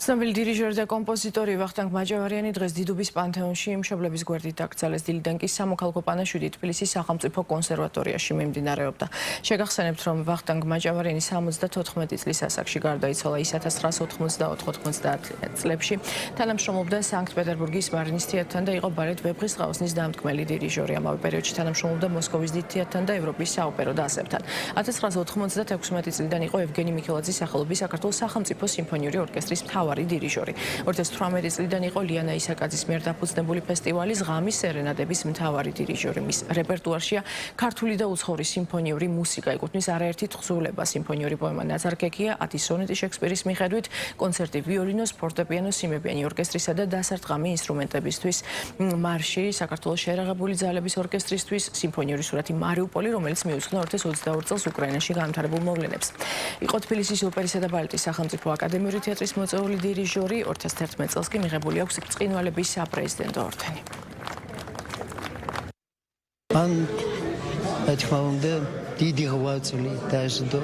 ცნობილი დირიჟორი და კომპოზიტორი ვახტანგ მაჭავარიანი დღეს დიდუბის პანთეონში მშობლების გვერდით დაკრძალეს. დილიდან კი სამოქალაქო პანაშვიდი თბილისის სახელმწიფო კონსერვატორიაში მიმდინარეობდა. შეგახსენებთ, რომ ვახტანგ მაჭავარიანი 74 წლის ასაკში გარდაიცვალა. ის 1994-90 წლებში თანამშრომლობდა სანქტ-პეტერბურგის მარინის თეატრთან და იყო ბალეტ ვეფხის ყაოსნის დამდგმელი დირიჟორი. ამავე პერიოდში თანამშრომლობდა მოსკოვის დიდ თეატრთან და ევროპის საოპერო დასებთან. 1996 წლიდან იყო ევგენი მიქელაძის სახელობის საქართველოს სახელმწიფო სიმფონიური ორკესტრის მთავარი დირიჟორი. 2018 წლიდან იყო ლიანა ისაკაძის მიერ დაფუძნებული ფესტივალის ღამის სერენადების მთავარი დირიჟორი. მის რეპერტუარშია ქართული და უცხოური სიმფონიური მუსიკა, ეკუთვნის არაერთი თხზულება, სიმფონიური პოემა ნაცარქექია, 10 სონეტი შექსპირის მიხედვით, კონცერტი ვიოლინოს, ფორტეპიანოს, სიმებიანი ორკესტრისა და დასარტყამი ინსტრუმენტებისთვის, მარში საქართველოს შეერაღებული ძალების ორკესტრისთვის, სიმფონიური სურათი მარიუპოლი, რომელიც მიუძღვნა 2022 წელს უკრაინაში განვითარებულ მოვლენებს. იყო თბილისის ოპერისა და ბალეტის სახელმწიფო აკადემიური თეატრის მოწვეული დირიჟორი, 2011 წელს კი მიღებული აქვს ბრწყინვალების საპრეზიდენტო ორდენი. მან რა თქმა უნდა დიდი ღვაწლი დაესწრო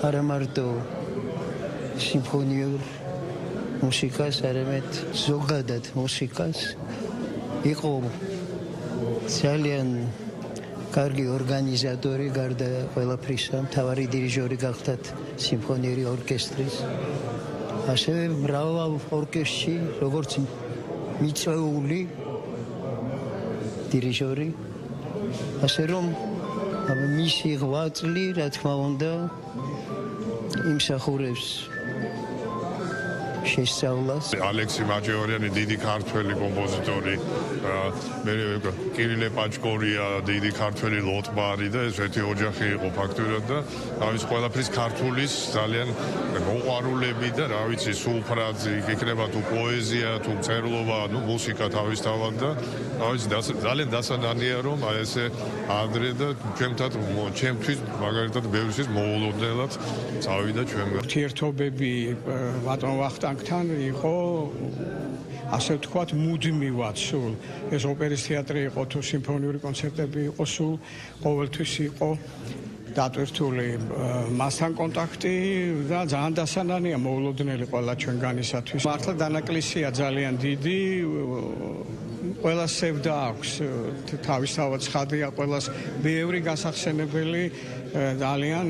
არა მარტო სიმფონიურ მუსიკას, არამედ ზოგადად მუსიკას. იყო ძალიან კარგი ორგანიზატორი, გარდა ყველაფრისა, მთავარი დირიჟორი გახდათ სიმფონიური ორკესტრის. ასევე მრავალ ორკესტრში, როგორც მიწვეული დირიჟორი, ასე რომ მისი ღვაწლი, რა თქმა უნდა, იმსახურებს შესწავლას. ალექსი მაჭავარიანი დიდი ქართველი კომპოზიტორი, კირილე პაჭკორია დიდი ქართველი ლოტბარი და ეს ერთი ოჯახი იყო ფაქტურად და რა ვიცი ყველაფრის ქართულის ძალიან მოყვარულები და რა ვიცი სულფრაძი, იქნება თუ პოეზია, თუ მწერლობა, მუსიკა თავისთავად და რა ვიცი ძალიან დასანანია რომ აი ესე ადრე და ჩემთვის მაგალითად ბევრისთვის მოულოდნელად წავიდა ჩვენგან. ურთიერთობები ბატონ ვახტანგთან იყო ასე ვთქვათ მუდმივად სულ. ეს ოპერის თეატრი იყო თუ სიმფონიური კონცერტები იყო, სულ ყოველთვის იყო დატვირთული მასთან კონტაქტი და ძალიან დასანანია მოულოდნელი ყველა ჩვენგანისათვის. მართლა დანაკლისია ძალიან დიდი, ყველას სევდა აქვს თავისთავად ცხადია, ყველას ბევრი გასახსენებელი ძალიან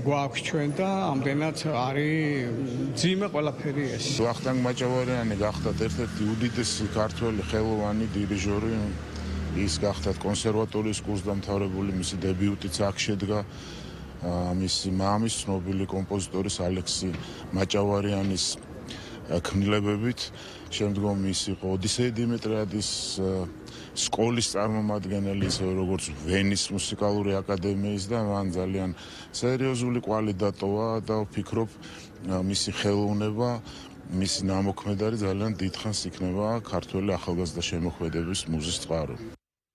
გვაქვს ჩვენ და ამდენად არის ძიმე ყველაფერი ეს. ვახტანგ მაჭავარიანი გახდათ ერთ-ერთი უდიდესი ქართველი ხელოვანი დირიჟორი. ის გახდათ კონსერვატორიის კურსდამთავრებული, მისი დებიუტიც აქ შედგა. მისი მამის ცნობილი კომპოზიტორის ალექსი მაჭავარიანის ქმნილებებით. შემდგომ ის იყო ოდისეი დიმეტრიადის სკოლის წარმომადგენელი, ისე როგორც ვენის მუსიკალური აკადემიის და მან ძალიან სერიოზული კვალი დატოვა და ვფიქრობ მისი ხელოვნება, მისი ნამოქმედარი ძალიან დიდხანს იქნება ქართველი ახალგაზრდა შემოქმედების მუზის წყარო.